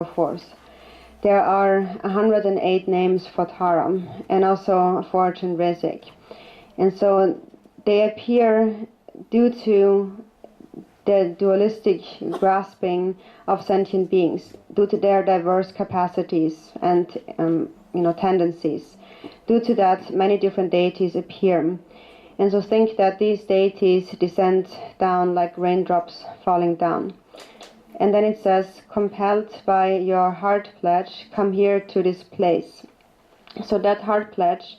force. There are 108 names for Tara and also for Chandresic. And so they appear due to the dualistic grasping of sentient beings, due to their diverse capacities and tendencies. Due to that, many different deities appear. And so think that these deities descend down like raindrops falling down. And then it says, compelled by your heart pledge, come here to this place. So that heart pledge,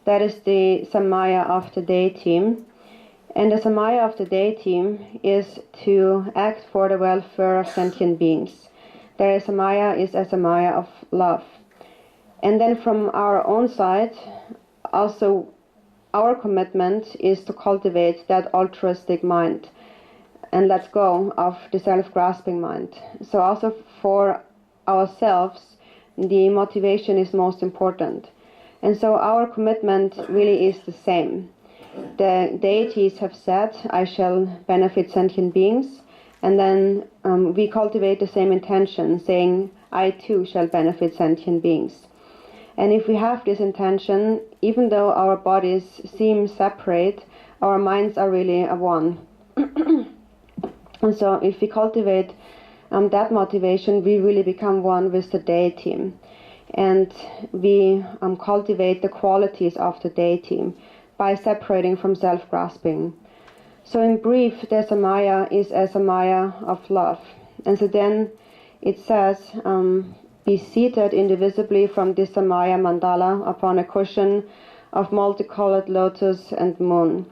that is the samaya of the deity. And the samaya of the deity is to act for the welfare of sentient beings. Their samaya is a samaya of love. And then from our own side, also our commitment is to cultivate that altruistic mind and let go of the self-grasping mind. So also for ourselves, the motivation is most important. And so our commitment really is the same. The deities have said, I shall benefit sentient beings, and then we cultivate the same intention, saying, I too shall benefit sentient beings. And if we have this intention, even though our bodies seem separate, our minds are really one. And so if we cultivate that motivation, we really become one with the deity. And we cultivate the qualities of the deity by separating from self-grasping. So in brief, the samaya is a samaya of love. And so then it says, be seated indivisibly from this samaya mandala upon a cushion of multicolored lotus and moon.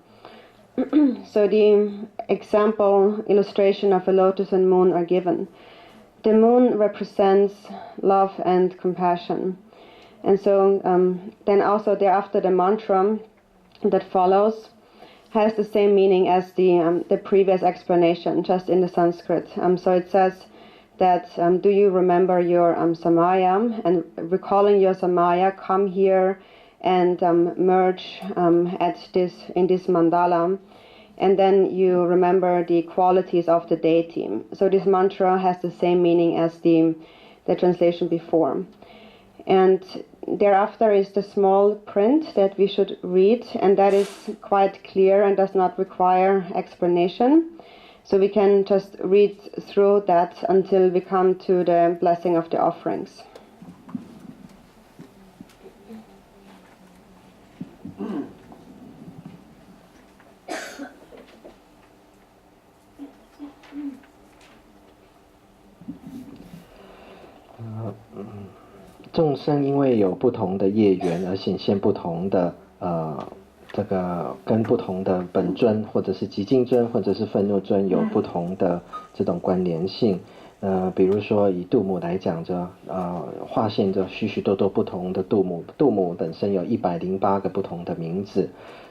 So the example illustration of a lotus and moon are given. The moon represents love and compassion. And so then also thereafter the mantra that follows has the same meaning as the previous explanation, just in the Sanskrit. So it says that do you remember your samaya, and recalling your samaya, come here and merge in this mandala, and then you remember the qualities of the deity. So this mantra has the same meaning as the translation before. And thereafter is the small print that we should read, and that is quite clear and does not require explanation. So we can just read through that until we come to the blessing of the offerings. 众生因为有不同的业缘而显现不同的这个跟不同的本尊或者是极静尊或者是愤怒尊有不同的这种关联性。比如说以度母来讲着化现着许许多多不同的度母，度母本身有108个不同的名字。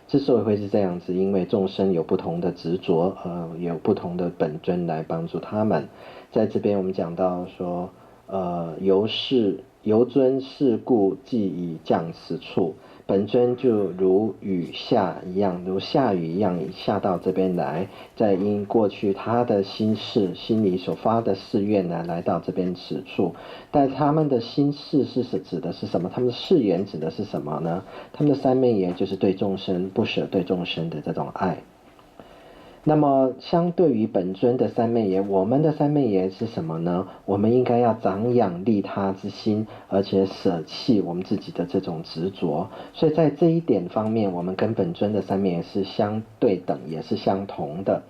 之所以会是这样子，因为众生有不同的执着，有不同的本尊来帮助他们。在这边我们讲到说由尊是故即以降此处，本尊就如雨下一样，如下雨一样下到这边来，再因过去他的心里所发的誓愿呢，来到这边此处。但他们的心事是指的是什么？他们的誓言指的是什么呢？他们的三昧耶就是对众生不舍，对众生的这种爱。那么相对于本尊的三昧耶，我们的三昧耶是什么呢？我们应该要长养利他之心，而且舍弃我们自己的这种执着。所以在这一点方面，我们跟本尊的三昧耶是相对等，也是相同的。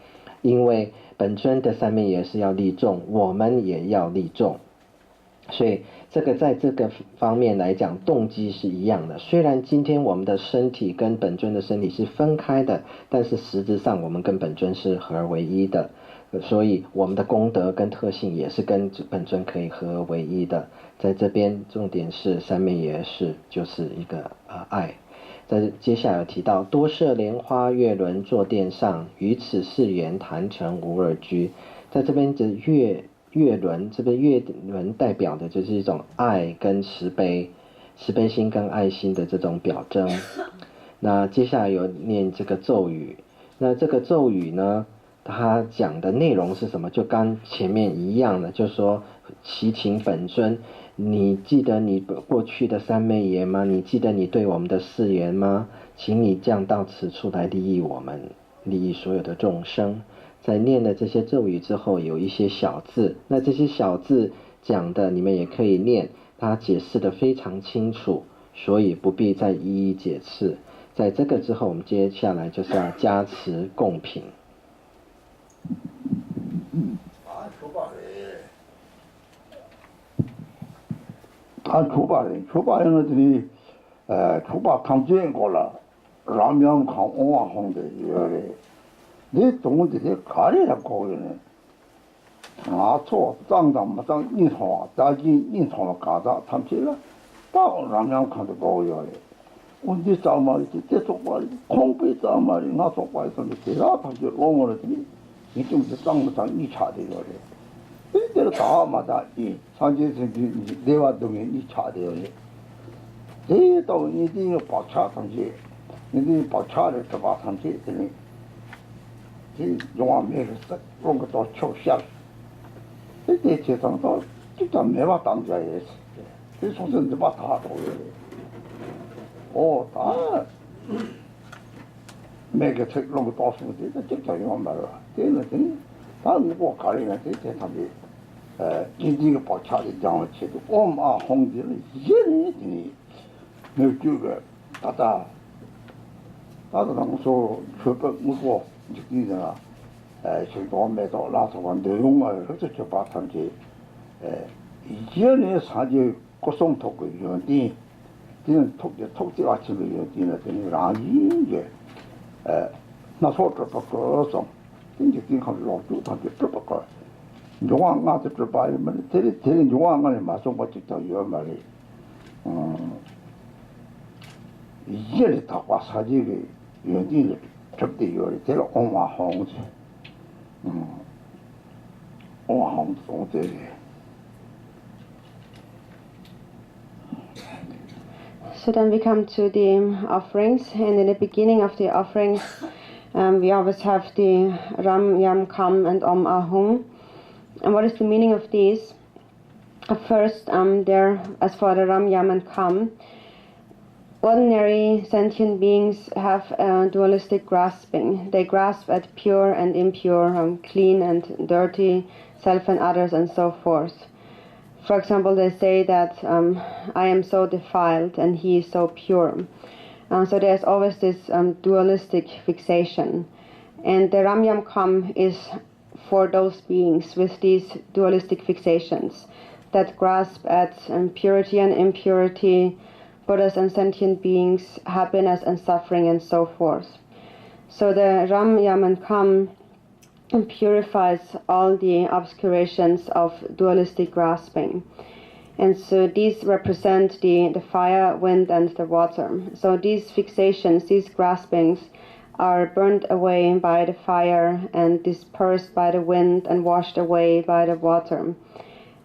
因为本尊的三昧耶是要利众，我们也要利众。所以这个在这个方面来讲，动机是一样的。虽然今天我们的身体跟本尊的身体是分开的，但是实质上我们跟本尊是合而为一的。所以我们的功德跟特性也是跟本尊可以合而为一的。在这边重点是三昧耶是就是一个爱。在接下来有提到多设莲花月轮坐殿上，于此誓言坛城无二居。在这边的月轮，这个月轮代表的就是一种爱跟慈悲心跟爱心的这种表征。那接下来有念这个咒语，那这个咒语呢，他讲的内容是什么，就跟前面一样的，就是说祈请本尊，你记得你过去的三昧言吗？你记得你对我们的誓言吗？请你降到此处来利益我们，利益所有的众生。在念了这些咒语之后，有一些小字，那这些小字讲的你们也可以念，它解释的非常清楚，所以不必再一一解释。在这个之后，我们接下来就是要加持供品。초반에는 초반 탐지인 거라 라면 강옹아 홍대 이래 내 동원들 내 가리라 거기네 아초 땅당 마땅 인소 다지 인소 가다 탐지라 딱 라면 칸도 거기래 언제 싸움이 계속 말이 콩비 싸움이 나서 봐서 내가 탐지 롱어들이 이좀 땅마땅 이 차대요 이대로 다마다 이 산지선지 내와동에 이 차대요. 내도 이디는 박차 상지, 이디 박차를 잡아 상지 되니 이 용암에서 그런 것도 초시할. 이때 제상도 진짜 매와 당자에 이 소선들 다 도요. 다 매게 책 그런 것도 없으면 진짜 용암 말이야. 되는 다뭐 가리나 되게 답이 인디가 박차리 장을 치도 엄아 홍지는 이제니 내주가 다다 당소 저거 무고 느끼잖아 저도매도 라서만 내용을 해서 저 바탕지 이제는 사제 고성톡고 이런데 뒤는 톡지 아침에 이런데 되는 라인게 나서도 바꿔서 이제 그냥 로도 다들 들어봐. 용왕 나한테 들어봐야면 되게 용왕을 마성받 찍다 이 말이. 이제 다 와사지게 연진을 접대 요리 되게 엄마홍지. 엄마홍지. So then we come to the offerings, and in the beginning of the offerings, we always have the Ram, Yam, Kam, and Om Ahung. And what is the meaning of these? First, as for the Ram, Yam, and Kam, ordinary sentient beings have dualistic grasping. They grasp at pure and impure, clean and dirty, self and others, and so forth. For example, they say that I am so defiled and he is so pure. So there's always this dualistic fixation. And the Ram Yam Kam is for those beings with these dualistic fixations that grasp at purity and impurity, Buddhas and sentient beings, happiness and suffering, and so forth. So the Ram Yam and Kam purifies all the obscurations of dualistic grasping. And so these represent the fire, wind, and the water. So these fixations, these graspings, are burned away by the fire and dispersed by the wind and washed away by the water.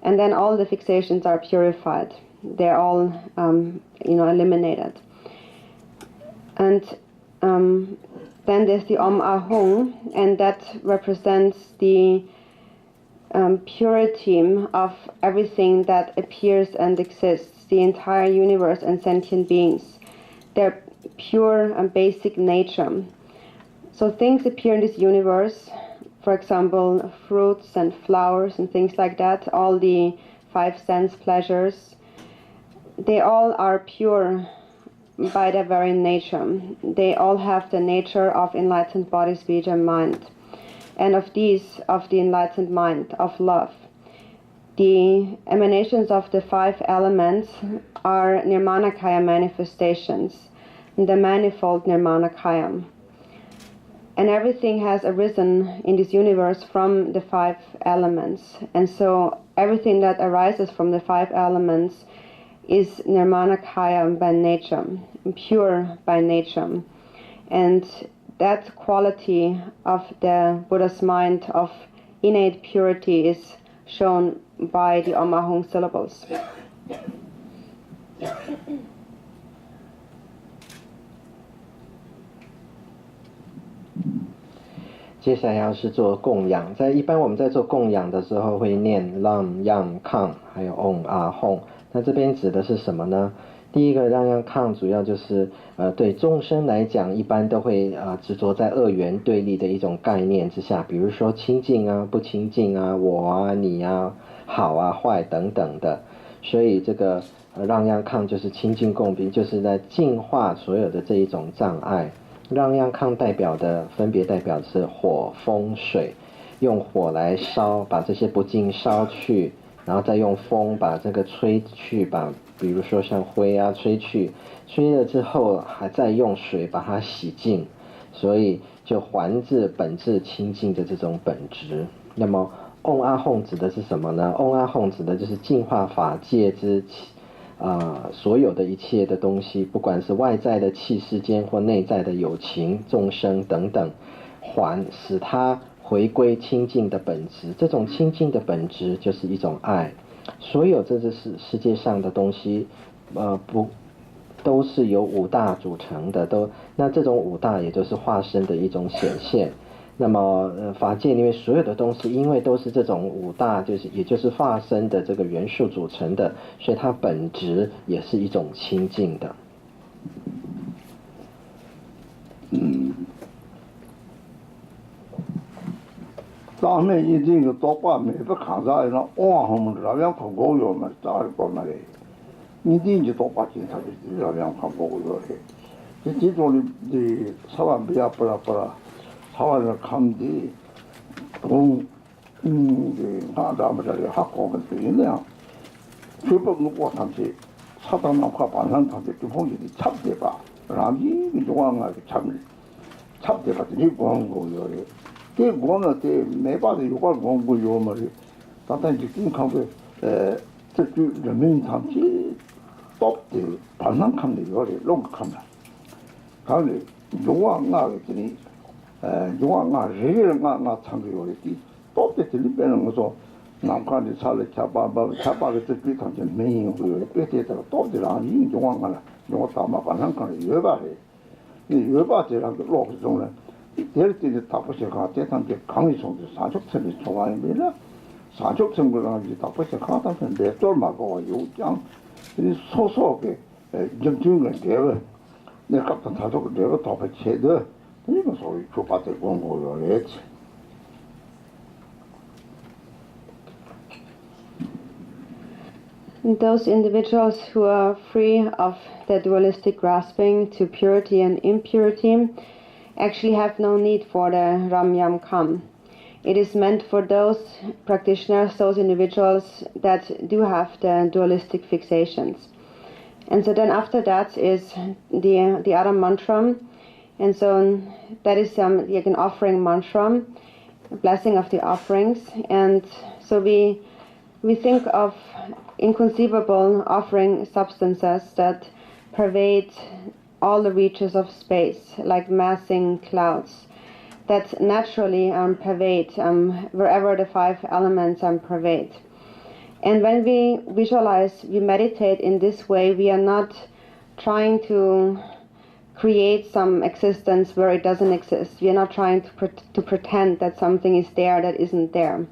And then all the fixations are purified. They're all, eliminated. And then there's the Om Ahung, and that represents the purity of everything that appears and exists, the entire universe and sentient beings. Their pure and basic nature. So things appear in this universe, for example, fruits and flowers and things like that, all the five sense pleasures, they all are pure by their very nature. They all have the nature of enlightened body, speech, and mind. And of these, of the enlightened mind, of love. The emanations of the five elements are Nirmanakaya manifestations, the manifold Nirmanakaya. And everything has arisen in this universe from the five elements. And so everything that arises from the five elements is Nirmanakaya by nature, pure by nature. And that quality of the Buddha's mind of innate purity is shown by the Om Ahung syllables. 接下来要是做供养，一般我们在做供养的时候会念 Lam Yam Kang 还有 Om Ah Hong， 那这边指的是什么呢？第一个 Lam Yam Kang 主要就是对众生来讲一般都会执着在二元对立的一种概念之下，比如说清净啊不清净啊，我啊你啊，好啊坏等等的，所以这个Lam Yam Kang 就是清净共宾，就是在净化所有的这一种障碍。Lam Yam Kang 分别代表的是火风水，用火来烧，把这些不净烧去，然后再用风把这个吹去，把比如说像灰啊吹去，吹了之后还再用水把它洗净，所以就还至本质清净的这种本质。那么 Om Ah Hong 指的是什么呢？ Om Ah Hong 指的就是净化法界之所有的一切的东西，不管是外在的气世间或内在的有情众生等等，使它回归清净的本质。这种清净的本质就是一种爱。所有这世界上的东西都是由五大组成的，那这种五大也就是化身的一种显现。那么法界里面所有的东西因为都是这种五大也就是化身的这个元素组成的，所以它本质也是一种清净的。咱们一定要多把每个看啥那往后面那样看高哟嘛，咋个嘛嘞？一定就多把警察的那样看高哟嘞。这种的千万不要。사회를 감디 나다마자리 학교는 되네요. 출범 놓고 당시 사단학과 반상한테 기본적이 참대봐. 라기 중앙하게 참대봐. 이 공부요. 그 공부는 때 매바도 요걸 공부요 말이. 다단지 김카고 저주人民 당시 똑대 반상함이 요리 롱kam다. 가리 중앙하게 되니 중앙아 레일가 참고요리 똑대 들리는 거서 남한이 살을 잡아가 듣기 당시 메인고요. 그때다가 똑대랑 중앙아 요거 담아 반상칸 여바래. 이 여바제랑 로그종은 될 때에 답보셔가 대단히 강의송도 사족선이 좋아입니다. 사족선거랑 이제 답보셔 가다면 내돌마고 요장 이 소소하게 정중을 대ව 내가 같은 사족을 내가 답보셔도 이거 소위 주파대 공부를 했지. Those individuals who are free of the dualistic grasping to purity and impurity actually have no need for the Ram Yam Kam. It is meant for those practitioners, those individuals that do have the dualistic fixations. And so then after that is the other mantra. And so that is like an offering mantra, blessing of the offerings. And so we think of inconceivable offering substances that pervade all the reaches of space, like massing clouds, that naturally pervade wherever the five elements pervade. And when we visualize, we meditate in this way, we are not trying to create some existence where it doesn't exist. We are not trying to pretend that something is there that isn't there.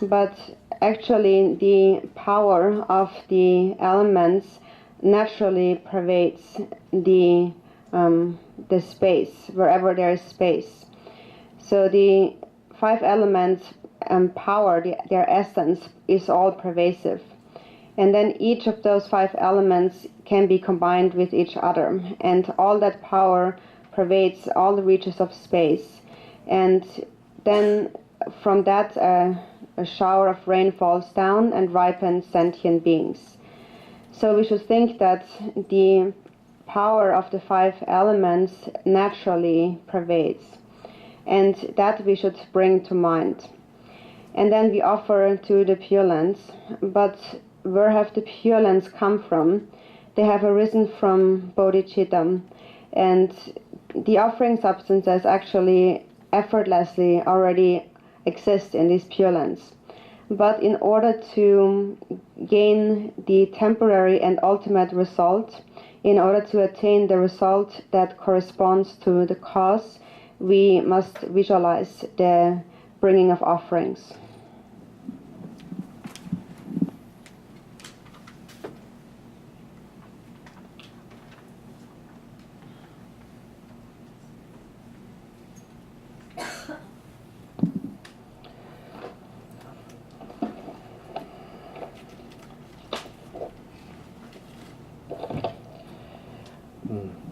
But actually the power of the elements naturally pervades the space, wherever there is space. So the five elements power, their essence is all pervasive. And then each of those five elements can be combined with each other. And all that power pervades all the reaches of space. And then from that a shower of rain falls down and ripens sentient beings. So we should think that the power of the five elements naturally pervades. And that we should bring to mind. And then we offer to the Pure Lands. But where have the Pure Lands come from? They have arisen from bodhicitta. And the offering substances actually effortlessly already exist in these Pure Lands. But in order to gain the temporary and ultimate result, in order to attain the result that corresponds to the cause, we must visualize the bringing of offerings.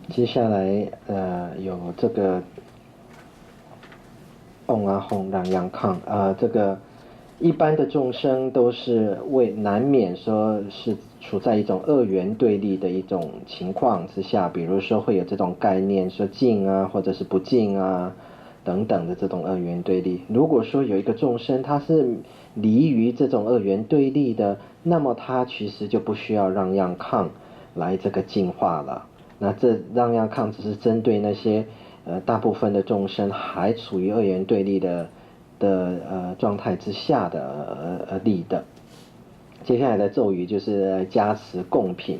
接下来有这个嗡啊吽让央抗这个一般的众生都是难免说是处在一种二元对立的一种情况之下，比如说会有这种概念说净啊或者是不净啊等等的这种二元对立。如果说有一个众生他是离于这种二元对立的，那么他其实就不需要让央抗来这个净化了。那这让央抗只是针对那些大部分的众生还处于二元对立的状态之下的立的。接下来的咒语就是加持供品，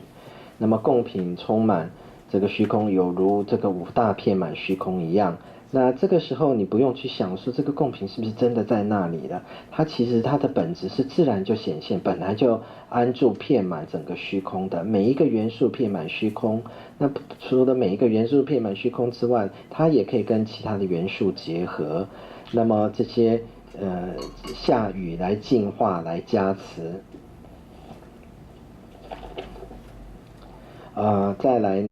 那么供品充满这个虚空，有如这个五大遍满虚空一样。那这个时候你不用去想说这个供品是不是真的在那里了，它其实它的本质是自然就显现，本来就安住遍满整个虚空的，每一个元素遍满虚空。那除了每一个元素遍满虚空之外，它也可以跟其他的元素结合，那么这些下雨来净化来加持。再来